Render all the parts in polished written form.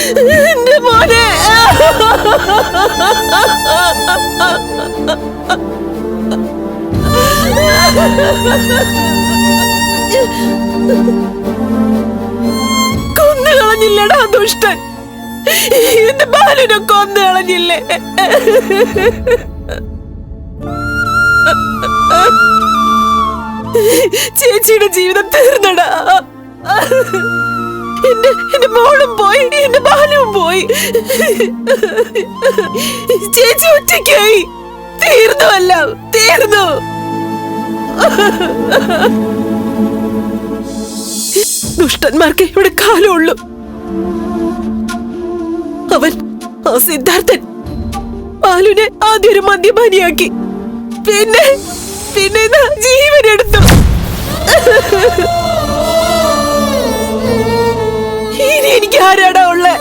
എന്റെ മോനെ. കൊന്നുകളഞ്ഞില്ലടാ ദുഷ്ടൻ. എന്റെ ബാലുനെ കൊന്നുകളഞ്ഞില്ലേ? ചേച്ചിയുടെ ജീവിതം തീർന്നടാ. എന്റെ മോളും പോയി, എന്റെ ബാലുവും പോയി. ചേച്ചി ഒറ്റയ്ക്കായി. തീർന്നുവല്ല, തീർന്നു. ദുഷ്ടന്മാർക്ക് ഇവിടെ കാലമുള്ളൂ. അവൻ ആ സിദ്ധാർത്ഥൻ ബാലുനെ ആദ്യം ഒരു മദ്യപാനിയാക്കി, പിന്നെ ജീവനെടുത്തു. ഇനി എനിക്ക് ആരാടാ ഉള്ളേ?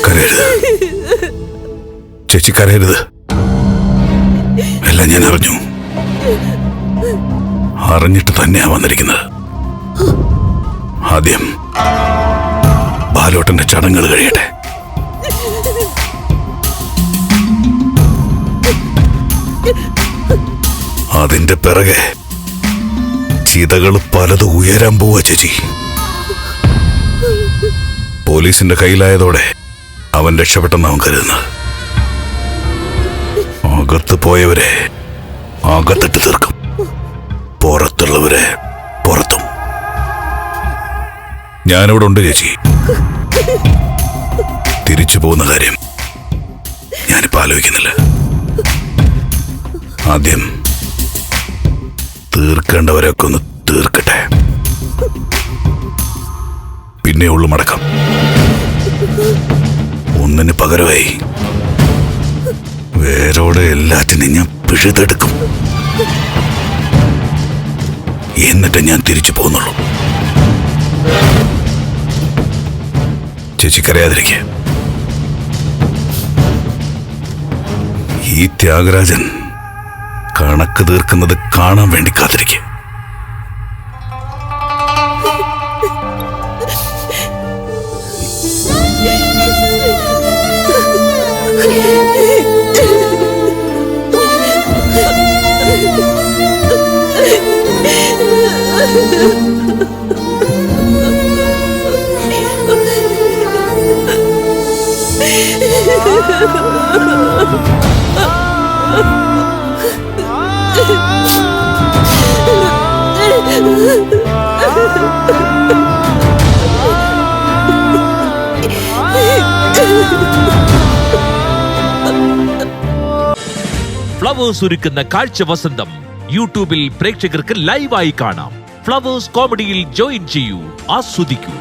കരയരുത് ചേച്ചി, കരയരുത്. എല്ലാം ഞാൻ അറിഞ്ഞിട്ട് തന്നെയാ വന്നിരിക്കുന്നത്. ആദ്യം ബാലോട്ടന്റെ ചടങ്ങുകൾ കഴിയട്ടെ. അതിന്റെ പിറകെ ചിതകൾ പലതും ഉയരാൻ പോവാ ചേച്ചി. പോലീസിന്റെ കയ്യിലായതോടെ അവൻ രക്ഷപ്പെട്ടെന്ന് അവൻ കരുതുന്നത്. അകത്ത് പോയവരെ അകത്തിട്ട് തീർക്കും, പുറത്തുള്ളവരെ പുറത്തും. ഞാനിവിടെ ഉണ്ട് ചേച്ചി. തിരിച്ചു പോകുന്ന കാര്യം ഞാനിപ്പോ ആലോചിക്കുന്നില്ല. ആദ്യം തീർക്കേണ്ടവരൊക്കെ ഒന്ന് തീർക്കട്ടെ, പിന്നെ ഉള്ളു മടക്കം. ഒന്നിന് പകരമായി വേരോടെ എല്ലാറ്റിനും ഞാൻ പിഴുതെടുക്കും. എന്നിട്ട് ഞാൻ തിരിച്ചു പോകുന്നുള്ളൂ. ചേച്ചിക്കറിയാതിരിക്കെ, ഈ ത്യാഗരാജൻ കണക്ക് തീർക്കുന്നത് കാണാൻ വേണ്ടി കാത്തിരിക്കെ. ഫ്ലവേഴ്സ് ഒരുക്കുന്ന കാഴ്ച വസന്തം യൂട്യൂബിൽ പ്രേക്ഷകർക്ക് ലൈവായി കാണാം. ഫ്ലവേഴ്സ് കോമഡിയിൽ ജോയിൻ ചെയ്യൂ, ആസ്വദിക്കൂ.